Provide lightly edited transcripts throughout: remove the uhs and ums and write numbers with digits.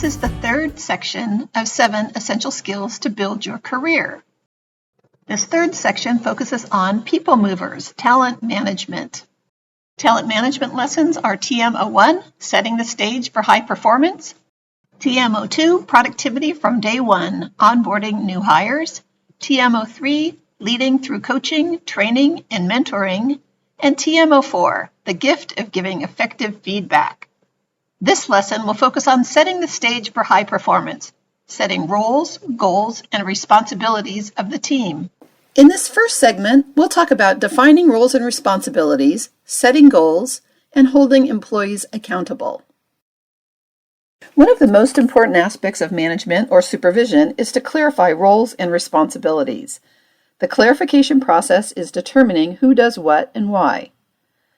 is the third section of 7 essential skills to build your career. This third section focuses on people movers, talent management. Talent management lessons are TM01, setting the stage for high performance, TM02, productivity from day one, onboarding new hires, TM03, leading through coaching, training, and mentoring, and TM04, the gift of giving effective feedback. This lesson will focus on setting the stage for high performance, setting roles, goals, and responsibilities of the team. In this first segment, we'll talk about defining roles and responsibilities, setting goals, and holding employees accountable. One of the most important aspects of management or supervision is to clarify roles and responsibilities. The clarification process is determining who does what and why.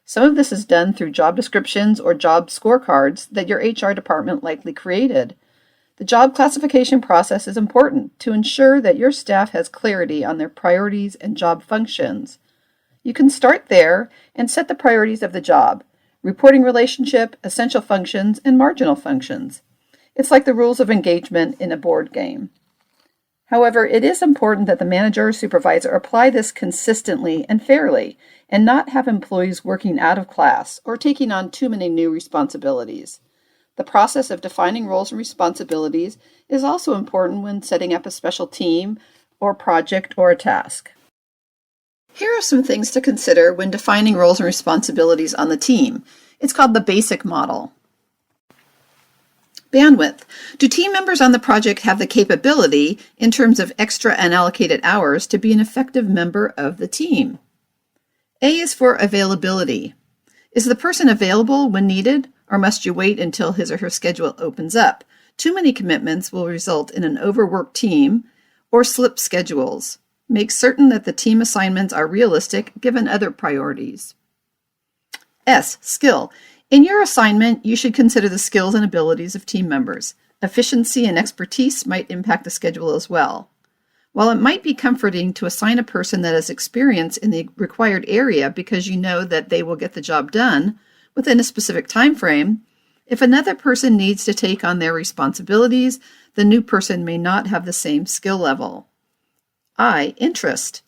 Some of this is done through job descriptions or job scorecards that your HR department likely created. The job classification process is important to ensure that your staff has clarity on their priorities and job functions. You can start there and set the priorities of the job, reporting relationship, essential functions, and marginal functions. It's like the rules of engagement in a board game. However, it is important that the manager or supervisor apply this consistently and fairly, and not have employees working out of class or taking on too many new responsibilities. The process of defining roles and responsibilities is also important when setting up a special team or project or a task. Here are some things to consider when defining roles and responsibilities on the team. It's called the basic model. Bandwidth. Do team members on the project have the capability, in terms of extra unallocated hours, to be an effective member of the team? A is for availability. Is the person available when needed, or must you wait until his or her schedule opens up? Too many commitments will result in an overworked team or slip schedules. Make certain that the team assignments are realistic given other priorities. S, skill. In your assignment, you should consider the skills and abilities of team members. Efficiency and expertise might impact the schedule as well. While it might be comforting to assign a person that has experience in the required area because you know that they will get the job done within a specific time frame, if another person needs to take on their responsibilities, the new person may not have the same skill level. I, interest.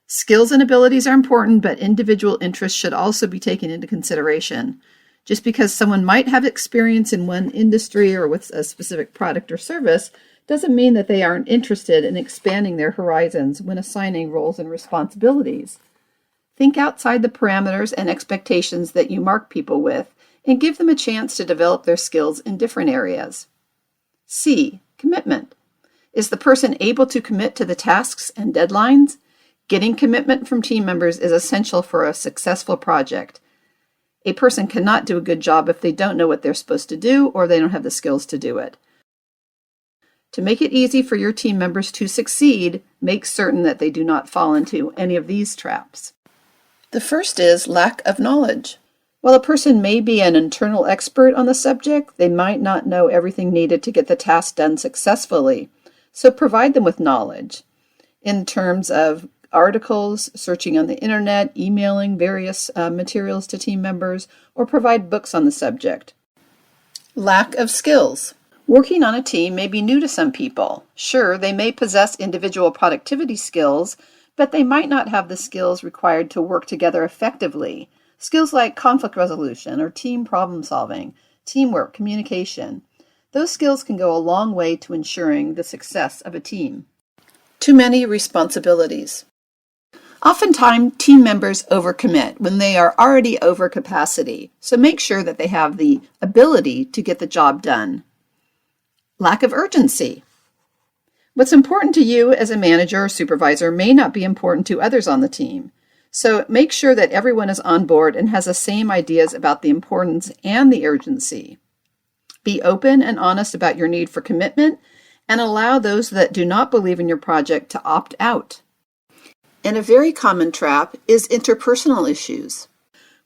Skills and abilities are important, but individual interests should also be taken into consideration. Just because someone might have experience in one industry or with a specific product or service doesn't mean that they aren't interested in expanding their horizons when assigning roles and responsibilities. Think outside the parameters and expectations that you mark people with and give them a chance to develop their skills in different areas. C, commitment. Is the person able to commit to the tasks and deadlines? Getting commitment from team members is essential for a successful project. A person cannot do a good job if they don't know what they're supposed to do or they don't have the skills to do it. To make it easy for your team members to succeed, make certain that they do not fall into any of these traps. The first is lack of knowledge. While a person may be an internal expert on the subject, they might not know everything needed to get the task done successfully. So provide them with knowledge in terms of articles, searching on the internet, emailing various materials to team members, or provide books on the subject. Lack of skills. Working on a team may be new to some people. Sure, they may possess individual productivity skills, but they might not have the skills required to work together effectively. Skills like conflict resolution or team problem solving, teamwork, communication. Those skills can go a long way to ensuring the success of a team. Too many responsibilities. Oftentimes, team members overcommit when they are already over capacity, so make sure that they have the ability to get the job done. Lack of urgency. What's important to you as a manager or supervisor may not be important to others on the team, so make sure that everyone is on board and has the same ideas about the importance and the urgency. Be open and honest about your need for commitment and allow those that do not believe in your project to opt out. And a very common trap is interpersonal issues.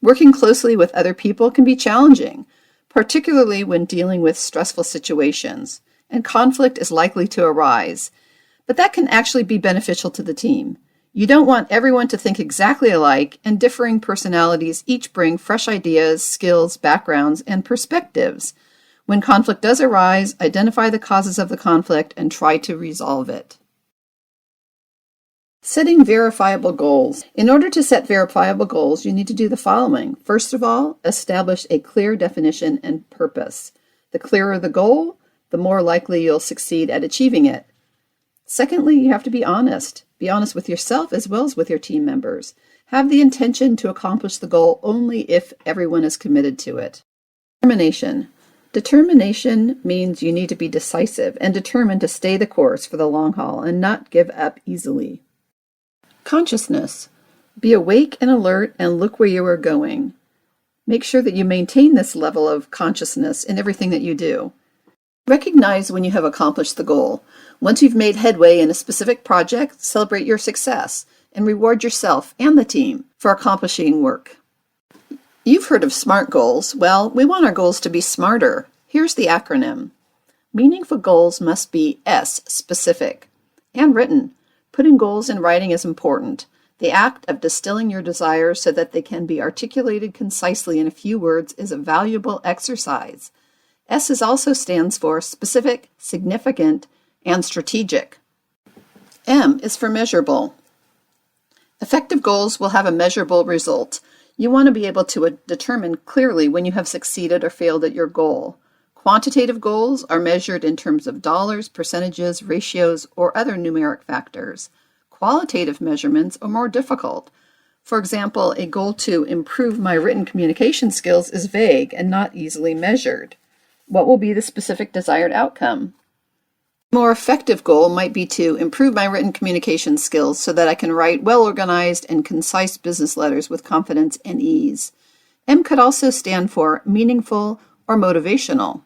Working closely with other people can be challenging, particularly when dealing with stressful situations, and conflict is likely to arise. But that can actually be beneficial to the team. You don't want everyone to think exactly alike, and differing personalities each bring fresh ideas, skills, backgrounds, and perspectives. When conflict does arise, identify the causes of the conflict and try to resolve it. Setting verifiable goals. In order to set verifiable goals, you need to do the following. First of all, establish a clear definition and purpose. The clearer the goal, the more likely you'll succeed at achieving it. Secondly, you have to be honest. Be honest with yourself as well as with your team members. Have the intention to accomplish the goal only if everyone is committed to it. Determination. Determination means you need to be decisive and determined to stay the course for the long haul and not give up easily. Consciousness. Be awake and alert and look where you are going. Make sure that you maintain this level of consciousness in everything that you do. Recognize when you have accomplished the goal. Once you've made headway in a specific project, celebrate your success and reward yourself and the team for accomplishing work. You've heard of SMART goals. Well, we want our goals to be smarter. Here's the acronym. Meaningful goals must be S, specific, and written. Putting goals in writing is important. The act of distilling your desires so that they can be articulated concisely in a few words is a valuable exercise. S also stands for specific, significant, and strategic. M is for measurable. Effective goals will have a measurable result. You want to be able to determine clearly when you have succeeded or failed at your goal. Quantitative goals are measured in terms of dollars, percentages, ratios, or other numeric factors. Qualitative measurements are more difficult. For example, a goal to improve my written communication skills is vague and not easily measured. What will be the specific desired outcome? A more effective goal might be to improve my written communication skills so that I can write well-organized and concise business letters with confidence and ease. M could also stand for meaningful or motivational.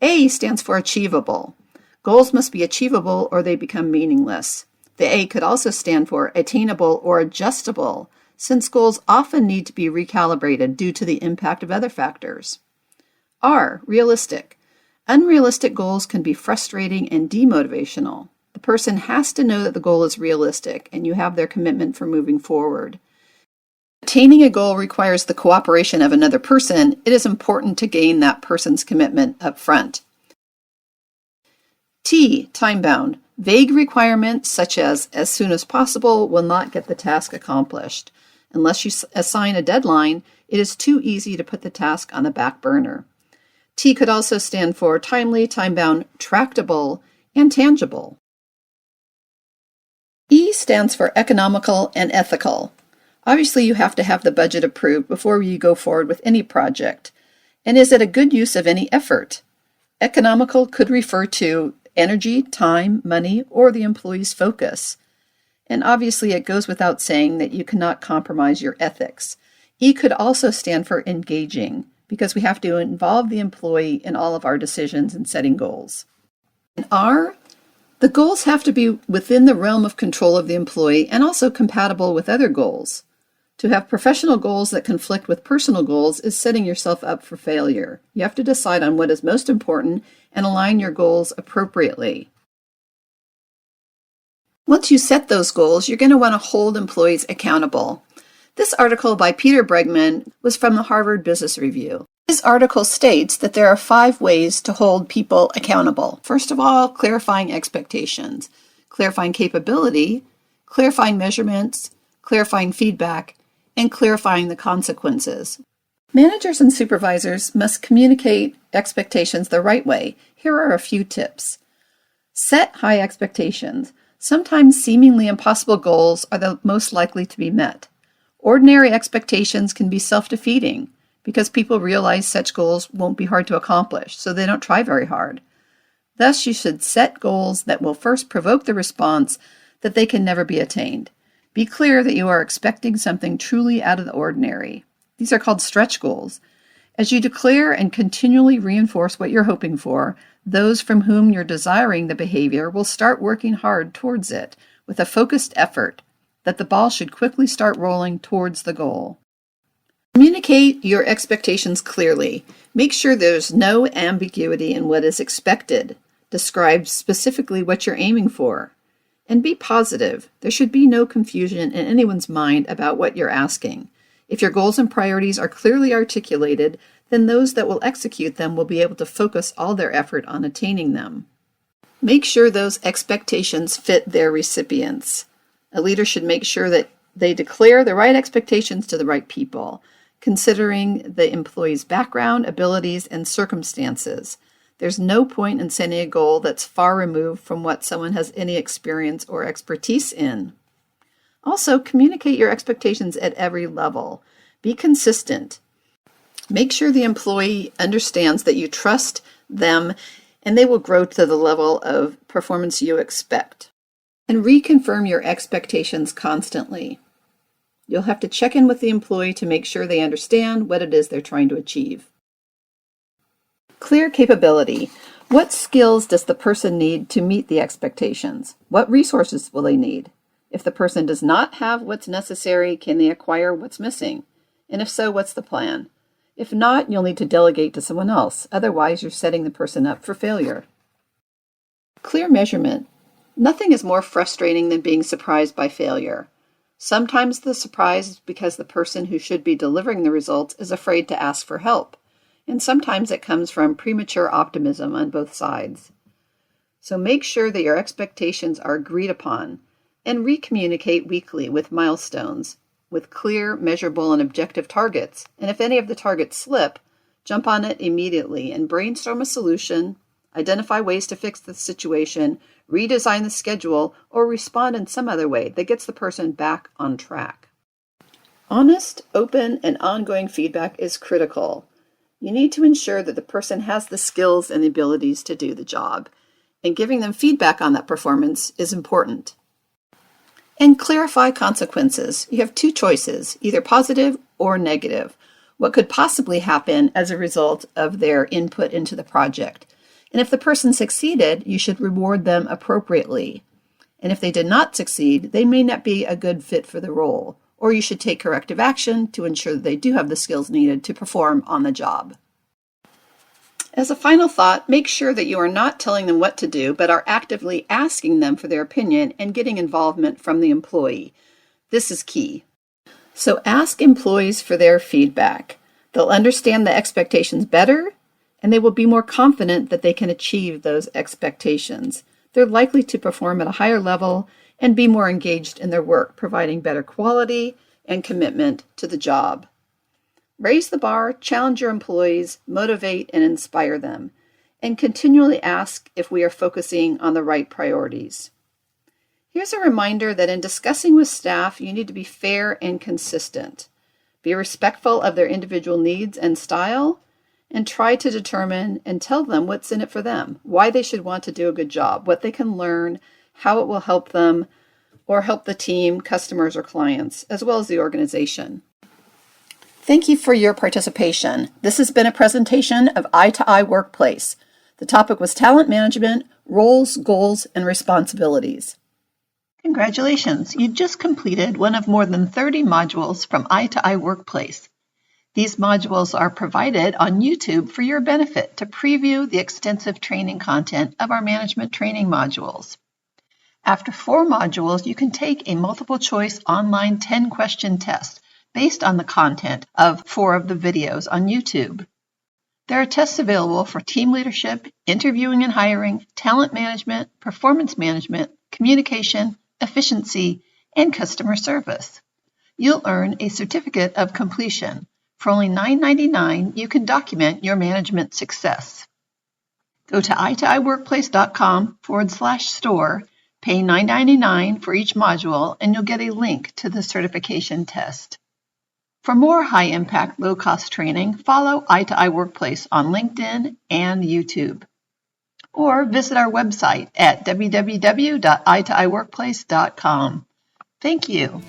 A stands for achievable. Goals must be achievable or they become meaningless. The A could also stand for attainable or adjustable, since goals often need to be recalibrated due to the impact of other factors. R, realistic. Unrealistic goals can be frustrating and demotivational. The person has to know that the goal is realistic and you have their commitment for moving forward. Attaining a goal requires the cooperation of another person. It is important to gain that person's commitment up front. T, time-bound. Vague requirements such as soon as possible will not get the task accomplished. Unless you assign a deadline, it is too easy to put the task on the back burner. T could also stand for timely, time-bound, tractable, and tangible. E stands for economical and ethical. Obviously, you have to have the budget approved before you go forward with any project. And is it a good use of any effort? Economical could refer to energy, time, money, or the employee's focus. And obviously, it goes without saying that you cannot compromise your ethics. E could also stand for engaging, because we have to involve the employee in all of our decisions and setting goals. And R, the goals have to be within the realm of control of the employee and also compatible with other goals. To have professional goals that conflict with personal goals is setting yourself up for failure. You have to decide on what is most important and align your goals appropriately. Once you set those goals, you're going to want to hold employees accountable. This article by Peter Bregman was from the Harvard Business Review. His article states that there are 5 ways to hold people accountable. First of all, clarifying expectations, clarifying capability, clarifying measurements, clarifying feedback, and clarifying the consequences. Managers and supervisors must communicate expectations the right way. Here are a few tips. Set high expectations. Sometimes seemingly impossible goals are the most likely to be met. Ordinary expectations can be self-defeating because people realize such goals won't be hard to accomplish, so they don't try very hard. Thus, you should set goals that will first provoke the response that they can never be attained. Be clear that you are expecting something truly out of the ordinary. These are called stretch goals. As you declare and continually reinforce what you're hoping for, those from whom you're desiring the behavior will start working hard towards it with a focused effort that the ball should quickly start rolling towards the goal. Communicate your expectations clearly. Make sure there's no ambiguity in what is expected. Describe specifically what you're aiming for. And be positive. There should be no confusion in anyone's mind about what you're asking. If your goals and priorities are clearly articulated, then those that will execute them will be able to focus all their effort on attaining them. Make sure those expectations fit their recipients. A leader should make sure that they declare the right expectations to the right people, considering the employee's background, abilities, and circumstances. There's no point in setting a goal that's far removed from what someone has any experience or expertise in. Also, communicate your expectations at every level. Be consistent. Make sure the employee understands that you trust them and they will grow to the level of performance you expect. And reconfirm your expectations constantly. You'll have to check in with the employee to make sure they understand what it is they're trying to achieve. Clear capability. What skills does the person need to meet the expectations? What resources will they need? If the person does not have what's necessary, can they acquire what's missing? And if so, what's the plan? If not, you'll need to delegate to someone else. Otherwise, you're setting the person up for failure. Clear measurement. Nothing is more frustrating than being surprised by failure. Sometimes the surprise is because the person who should be delivering the results is afraid to ask for help. And sometimes it comes from premature optimism on both sides. So make sure that your expectations are agreed upon and recommunicate weekly with milestones, with clear, measurable, and objective targets. And if any of the targets slip, jump on it immediately and brainstorm a solution, identify ways to fix the situation, redesign the schedule, or respond in some other way that gets the person back on track. Honest, open, and ongoing feedback is critical. You need to ensure that the person has the skills and the abilities to do the job, and giving them feedback on that performance is important. And clarify consequences. You have two choices, either positive or negative. What could possibly happen as a result of their input into the project? And if the person succeeded, you should reward them appropriately. And if they did not succeed, they may not be a good fit for the role, or you should take corrective action to ensure that they do have the skills needed to perform on the job. As a final thought, make sure that you are not telling them what to do, but are actively asking them for their opinion and getting involvement from the employee. This is key. So ask employees for their feedback. They'll understand the expectations better, and they will be more confident that they can achieve those expectations. They're likely to perform at a higher level and be more engaged in their work, providing better quality and commitment to the job. Raise the bar, challenge your employees, motivate and inspire them, and continually ask if we are focusing on the right priorities. Here's a reminder that in discussing with staff, you need to be fair and consistent. Be respectful of their individual needs and style, and try to determine and tell them what's in it for them, why they should want to do a good job, what they can learn, how it will help them, or help the team, customers, or clients, as well as the organization. Thank you for your participation. This has been a presentation of Eye to Eye Workplace. The topic was talent management, roles, goals, and responsibilities. Congratulations, you just completed one of more than 30 modules from Eye to Eye Workplace. These modules are provided on YouTube for your benefit to preview the extensive training content of our management training modules. After 4 modules, you can take a multiple choice online 10-question test based on the content of 4 of the videos on YouTube. There are tests available for team leadership, interviewing and hiring, talent management, performance management, communication, efficiency, and customer service. You'll earn a certificate of completion. For only $9.99, you can document your management success. Go to eyetoeyeworkplace.com/store, pay $9.99 for each module, and you'll get a link to the certification test. For more high-impact, low-cost training, follow Eye to Eye Workplace on LinkedIn and YouTube. Or visit our website at www.eyetoeyeworkplace.com. Thank you.